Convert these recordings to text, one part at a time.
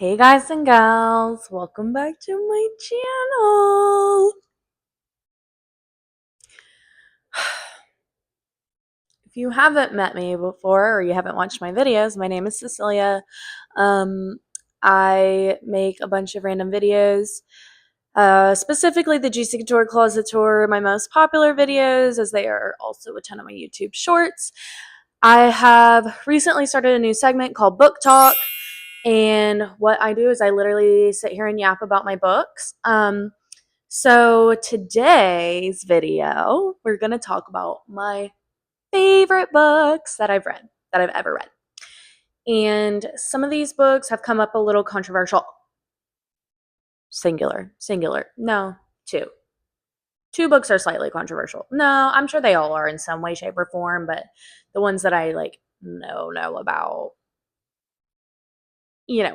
Hey guys and gals, welcome back to my channel. If you haven't met me before or you haven't watched my videos, my name is Cecilia. I make a bunch of random videos, specifically the Juicy Couture Closet Tour, my most popular videos, as they are also a ton of my YouTube shorts. I have recently started a new segment called Booktok. And what I do is I literally sit here and yap about my books. So today's video, we're going to talk about my favorite books that I've read, that I've ever read. And some of these books have come up a little controversial. Singular. No, two. Two books are slightly controversial. No, I'm sure they all are in some way, shape, or form, but the ones that I know about,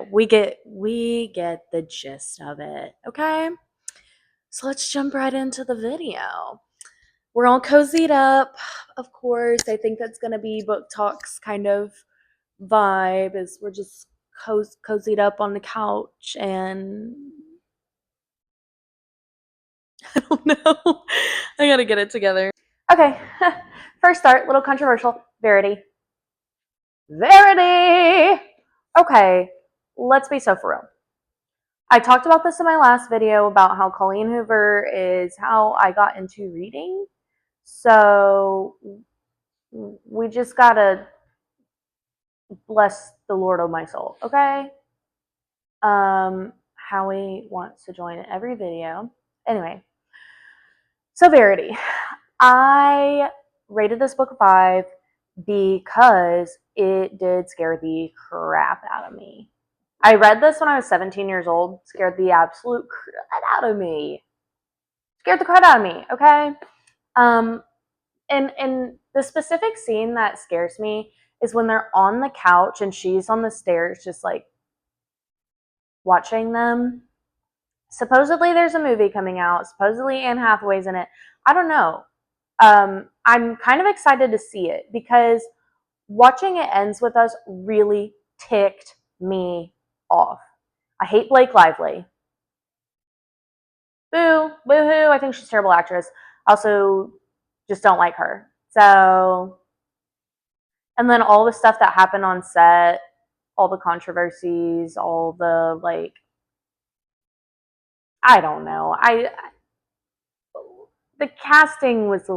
we get the gist of it, okay? So let's jump right into the video. We're all cozied up, of course. I think that's going to be Booktok's kind of vibe, is we're just cozied up on the couch, and I don't know. I gotta get it together. Okay, first start, little controversial. Verity. Okay, let's be so for real. I talked about this in my last video about how Colleen Hoover is how I got into reading. So we just gotta bless the Lord of my soul, okay? Howie wants to join every video. Anyway, so Verity. I rated this book a 5 because it did scare the crap out of me. I read this when I was 17 years old. Scared the absolute crap out of me. Scared the crap out of me, okay? And the specific scene that scares me is when they're on the couch and she's on the stairs just like watching them. Supposedly there's a movie coming out. Supposedly Anne Hathaway's in it. I don't know. I'm kind of excited to see it because watching It Ends With Us really ticked me off. I hate Blake Lively. Boo, boo-hoo. I think she's a terrible actress. Also, just don't like her. So, and then all the stuff that happened on set, all the controversies, all the I don't know. The casting was.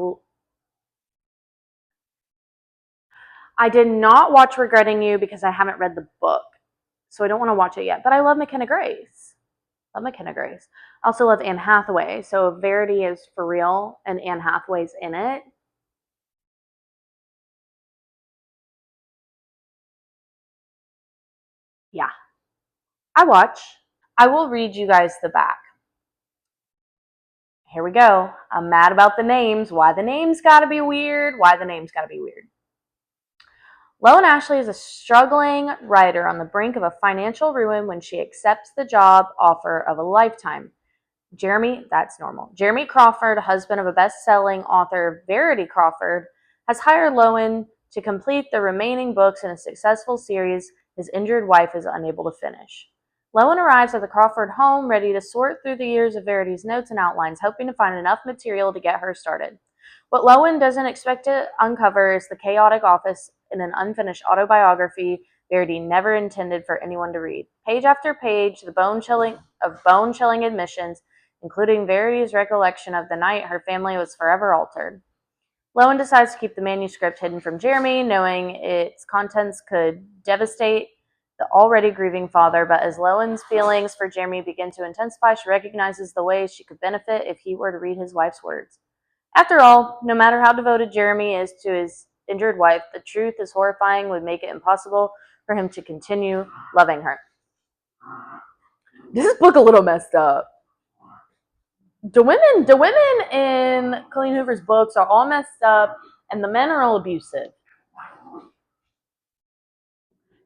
I did not watch Regretting You because I haven't read the book, so I don't want to watch it yet. But I love McKenna Grace. I also love Anne Hathaway. So if Verity is for real and Anne Hathaway's in it, yeah, I watch. I will read you guys the back. Here we go. I'm mad about the names. Why the names gotta be weird? Loan Ashley is a struggling writer on the brink of a financial ruin when she accepts the job offer of a lifetime. Jeremy Crawford, husband of a best-selling author Verity Crawford, has hired Lowen to complete the remaining books in a successful series his injured wife is unable to finish. Lowen arrives at the Crawford home, ready to sort through the years of Verity's notes and outlines, hoping to find enough material to get her started. What Lowen doesn't expect to uncover is the chaotic office in an unfinished autobiography Verity never intended for anyone to read. Page after page, the bone-chilling admissions, including Verity's recollection of the night her family was forever altered. Lowen decides to keep the manuscript hidden from Jeremy, knowing its contents could devastate the already grieving father, but as Lowen's feelings for Jeremy begin to intensify, she recognizes the ways she could benefit if he were to read his wife's words. After all, no matter how devoted Jeremy is to his injured wife, the truth is horrifying, would make it impossible for him to continue loving her. This is book a little messed up. The women in Colleen Hoover's books are all messed up, and the men are all abusive.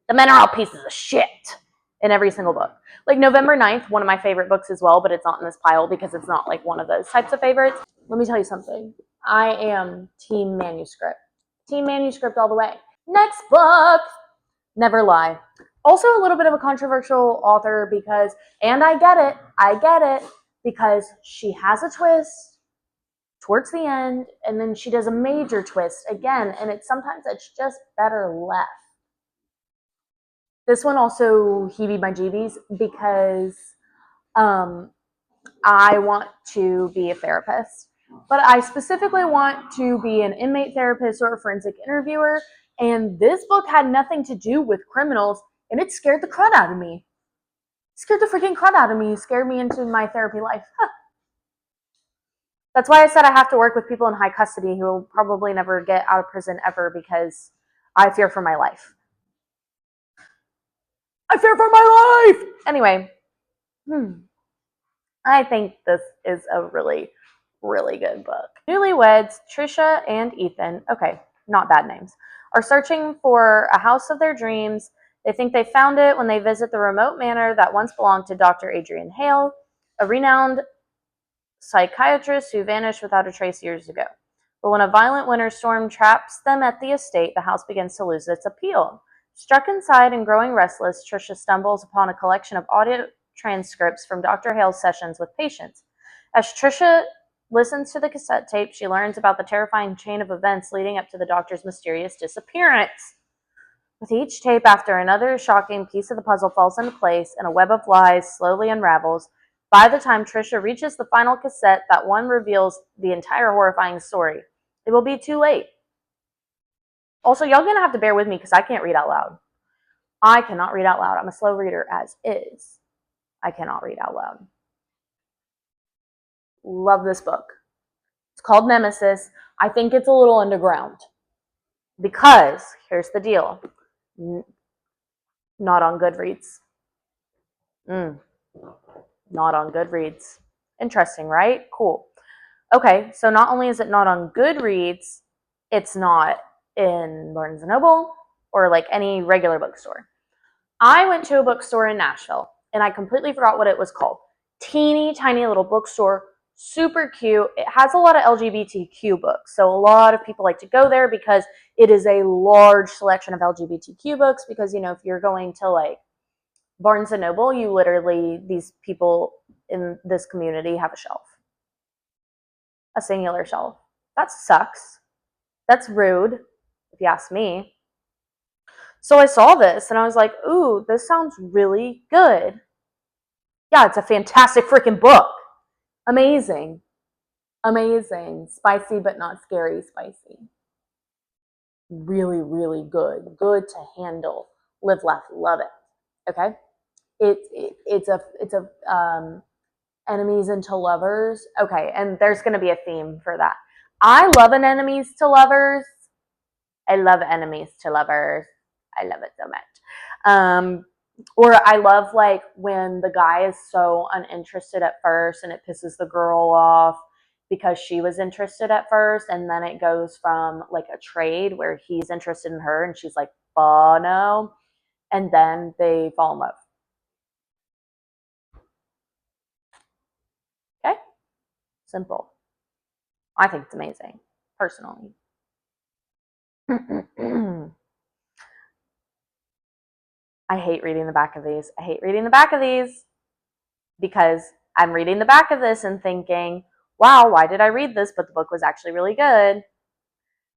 The men are all pieces of shit in every single book. Like November 9th, one of my favorite books as well, but it's not in this pile because it's not like one of those types of favorites. Let me tell you something. I am team manuscript. Team manuscript all the way. Next book, Never Lie. Also a little bit of a controversial author because, and I get it, because she has a twist towards the end, and then she does a major twist again, and sometimes it's just better left. This one also heebie-my-jeebies because I want to be a therapist, but I specifically want to be an inmate therapist or a forensic interviewer, and this book had nothing to do with criminals, and it scared the crud out of me. It scared the freaking crud out of me. It scared me into my therapy life. That's why I said I have to work with people in high custody who will probably never get out of prison ever because I fear for my life. I fear for my life! Anyway, I think this is a really, really good book. Newlyweds, Trisha and Ethan, okay, not bad names, are searching for a house of their dreams. They think they found it when they visit the remote manor that once belonged to Dr. Adrian Hale, a renowned psychiatrist who vanished without a trace years ago. But when a violent winter storm traps them at the estate, the house begins to lose its appeal. Struck inside and growing restless, Trisha stumbles upon a collection of audio transcripts from Dr. Hale's sessions with patients. As Trisha listens to the cassette tape, she learns about the terrifying chain of events leading up to the doctor's mysterious disappearance. With each tape after another shocking piece of the puzzle falls into place and a web of lies slowly unravels, by the time Trisha reaches the final cassette, that one reveals the entire horrifying story. It will be too late. Also, y'all gonna have to bear with me because I can't read out loud. I cannot read out loud. I'm a slow reader as is. I cannot read out loud. Love this book. It's called Nemesis. I think it's a little underground because, here's the deal, not on Goodreads. Not on Goodreads. Interesting, right? Cool. Okay, so not only is it not on Goodreads, it's not in Barnes & Noble or like any regular bookstore. I went to a bookstore in Nashville and I completely forgot what it was called. Teeny tiny little bookstore, super cute. It has a lot of LGBTQ books, so a lot of people like to go there because it is a large selection of LGBTQ books because, you know, if you're going to like Barnes & Noble, you literally, these people in this community have a shelf. A singular shelf. That sucks. That's rude, if you ask me. So I saw this and I was like, ooh, this sounds really good. Yeah, it's a fantastic freaking book. Amazing. Amazing. Spicy but not scary spicy. Really, really good. Good to handle. Live, laugh, love it. Okay? It's a enemies into lovers. Okay, and there's going to be a theme for that. I love an enemies to lovers. I love enemies to lovers. I love it so much. Or I love like when the guy is so uninterested at first and it pisses the girl off because she was interested at first, and then it goes from like a trade where he's interested in her and she's like, oh no, and then they fall in love. Okay? Simple. I think it's amazing, personally. I hate reading the back of these. I hate reading the back of these because I'm reading the back of this and thinking, wow, why did I read this? But the book was actually really good.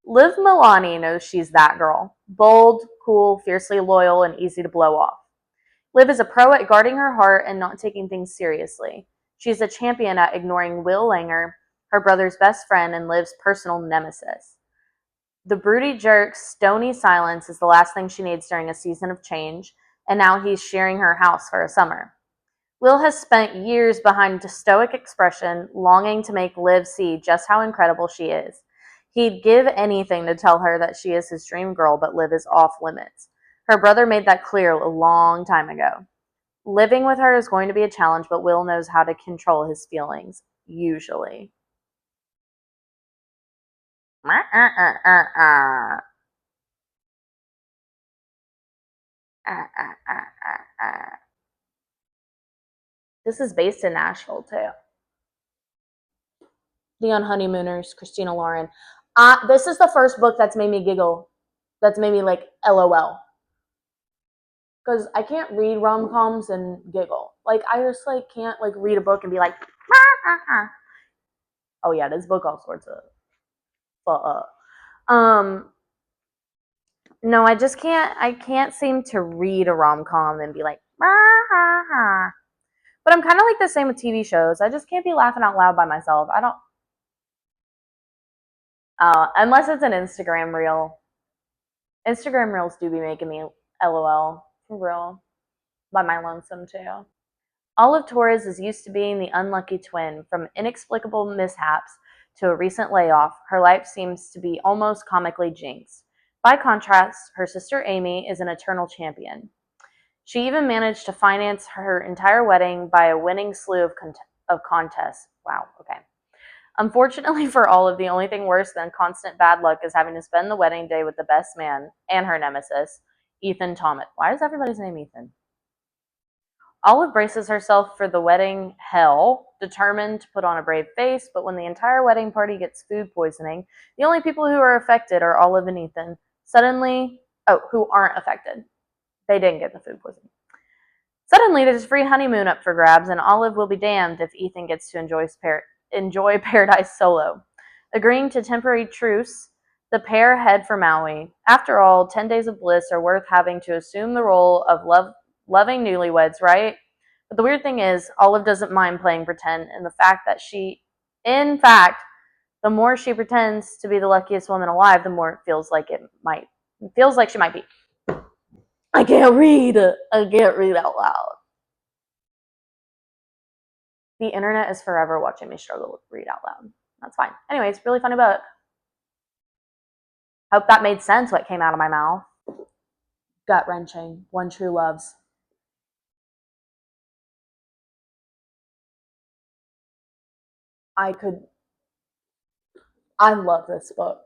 Liv Milani knows she's that girl. Bold, cool, fiercely loyal, and easy to blow off. Liv is a pro at guarding her heart and not taking things seriously. She's a champion at ignoring Will Langer, her brother's best friend and Liv's personal nemesis. The broody jerk's stony silence is the last thing she needs during a season of change, and now he's sharing her house for a summer. Will has spent years behind a stoic expression, longing to make Liv see just how incredible she is. He'd give anything to tell her that she is his dream girl, but Liv is off limits. Her brother made that clear a long time ago. Living with her is going to be a challenge, but Will knows how to control his feelings, usually. This is based in Nashville, too. The Unhoneymooners, Christina Lauren. This is the first book that's made me giggle. That's made me like LOL. because I can't read rom-coms and giggle. Like, I just, like, can't, like, read a book and be like, oh, yeah, this book all sorts of no, I just can't seem to read a rom-com and be like, but I'm kind of like the same with TV shows. I just can't be laughing out loud by myself. I don't, unless it's an Instagram reel. Instagram reels do be making me LOL, for real, by my lonesome too. Olive Torres is used to being the unlucky twin. From inexplicable mishaps to a recent layoff, her life seems to be almost comically jinxed. By contrast, her sister Amy is an eternal champion. She even managed to finance her entire wedding by a winning slew of contests. Wow, okay. Unfortunately for Olive, the only thing worse than constant bad luck is having to spend the wedding day with the best man and her nemesis, Ethan Thomas. Why is everybody's name Ethan? Olive braces herself for the wedding hell, determined to put on a brave face, but when the entire wedding party gets food poisoning, the only people who are affected are Olive and Ethan. Who aren't affected. They didn't get the food poisoning. Suddenly, there's a free honeymoon up for grabs, and Olive will be damned if Ethan gets to enjoy paradise solo. Agreeing to temporary truce, the pair head for Maui. After all, 10 days of bliss are worth having to assume the role of loving newlyweds, right? But the weird thing is, Olive doesn't mind playing pretend, and in fact, the more she pretends to be the luckiest woman alive, the more it feels like she might be. I can't read out loud. The internet is forever watching me struggle with read out loud. That's fine. Anyways, really funny book. Hope that made sense what came out of my mouth. Gut wrenching. One True Loves. I love this book.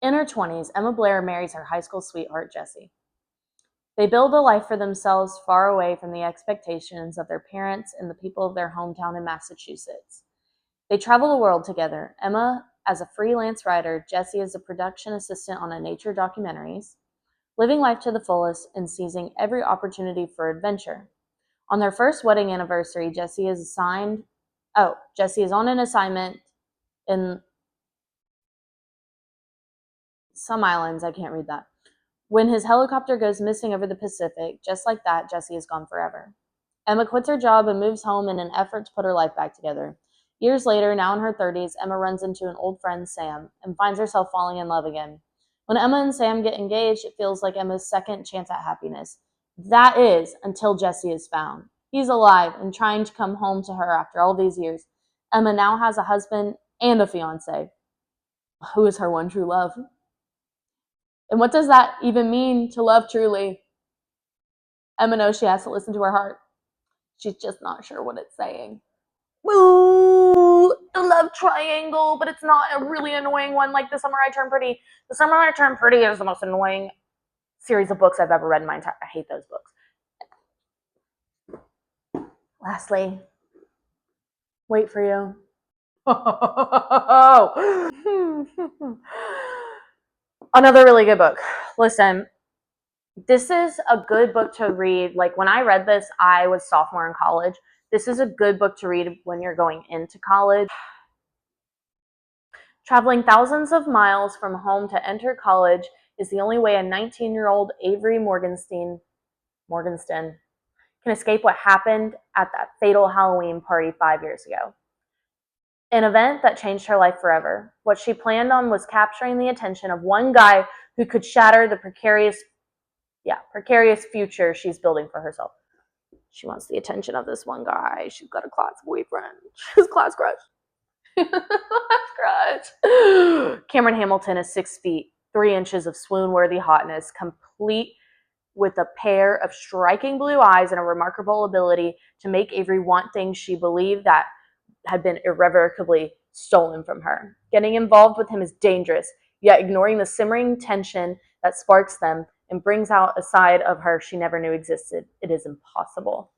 In her 20s, Emma Blair marries her high school sweetheart, Jesse. They build a life for themselves far away from the expectations of their parents and the people of their hometown in Massachusetts. They travel the world together, Emma as a freelance writer, Jesse as a production assistant on a nature documentaries, living life to the fullest and seizing every opportunity for adventure. On their first wedding anniversary, Jesse is on an assignment in some islands, I can't read that. When his helicopter goes missing over the Pacific, just like that, Jesse is gone forever. Emma quits her job and moves home in an effort to put her life back together. Years later, now in her 30s, Emma runs into an old friend, Sam, and finds herself falling in love again. When Emma and Sam get engaged, it feels like Emma's second chance at happiness. That is, until Jesse is found. He's alive and trying to come home to her after all these years. Emma now has a husband and a fiancé, who is her one true love. And what does that even mean to love truly? Emma knows she has to listen to her heart. She's just not sure what it's saying. Woo! The love triangle, but it's not a really annoying one like The Summer I Turned Pretty. The Summer I Turned Pretty is the most annoying series of books I've ever read in my entire. I hate those books. Lastly, wait for you. Another really good book. Listen, this is a good book to read. Like, when I read this, I was sophomore in college. This is a good book to read when you're going into college. Traveling thousands of miles from home to enter college is the only way a 19-year-old Avery Morgenstern can escape what happened at that fatal Halloween party 5 years ago. An event that changed her life forever. What she planned on was capturing the attention of one guy who could shatter the precarious future she's building for herself. She wants the attention of this one guy. She's got a class boyfriend. She's class crush. Cameron Hamilton is 6 feet, 3 inches of swoon-worthy hotness, complete with a pair of striking blue eyes and a remarkable ability to make Avery want things she believed that had been irrevocably stolen from her. Getting involved with him is dangerous, yet ignoring the simmering tension that sparks them and brings out a side of her she never knew existed, it is impossible.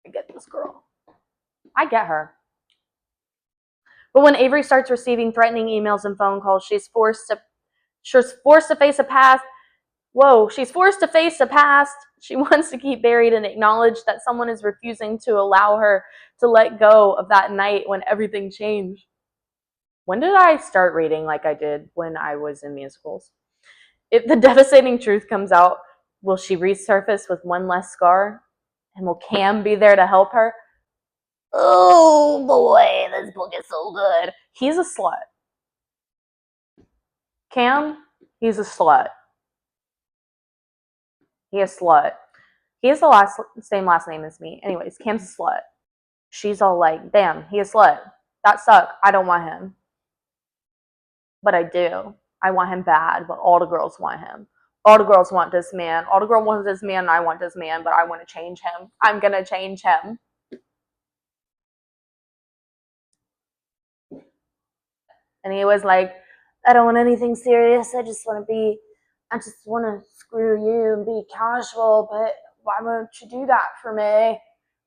I get this girl. I get her. But when Avery starts receiving threatening emails and phone calls, she's forced to She's forced to face a past. Whoa, she's forced to face a past she wants to keep buried and acknowledge that someone is refusing to allow her to let go of that night when everything changed. When did I start reading like I did when I was in musicals? If the devastating truth comes out, will she resurface with one less scar? And will Cam be there to help her? Oh boy, this book is so good. He's a slut. Cam, he's a slut. He's a slut. He has the same last name as me. Anyways, Cam's a slut. She's all like, damn, he a slut. That sucks. I don't want him. But I do. I want him bad, but all the girls want him. All the girls want this man. All the girls want this man, and I want this man, but I want to change him. I'm going to change him. And he was like, I don't want anything serious. I just want to screw you and be casual, but why won't you do that for me? And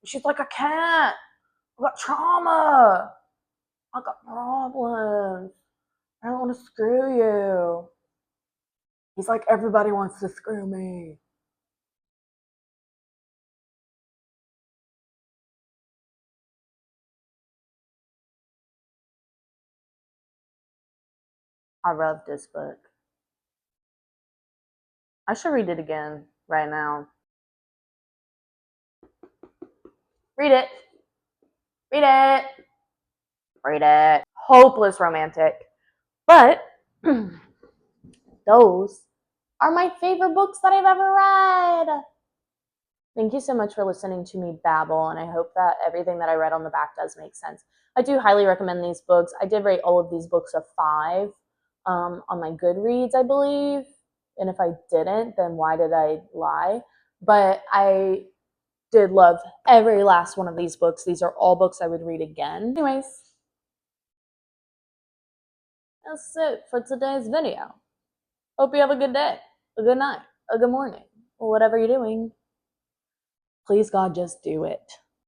she's like, I can't. I got trauma. I got problems. I don't want to screw you. He's like, everybody wants to screw me. I love this book. I should read it again right now. Read it. Read it. Read it. Hopeless romantic. But those are my favorite books that I've ever read. Thank you so much for listening to me babble, and I hope that everything that I read on the back does make sense. I do highly recommend these books. I did rate all of these books a 5 on my Goodreads, I believe. And if I didn't, then why did I lie? But I did love every last one of these books. These are all books I would read again. Anyways, that's it for today's video. Hope you have a good day, a good night, a good morning, or whatever you're doing. Please, God, just do it.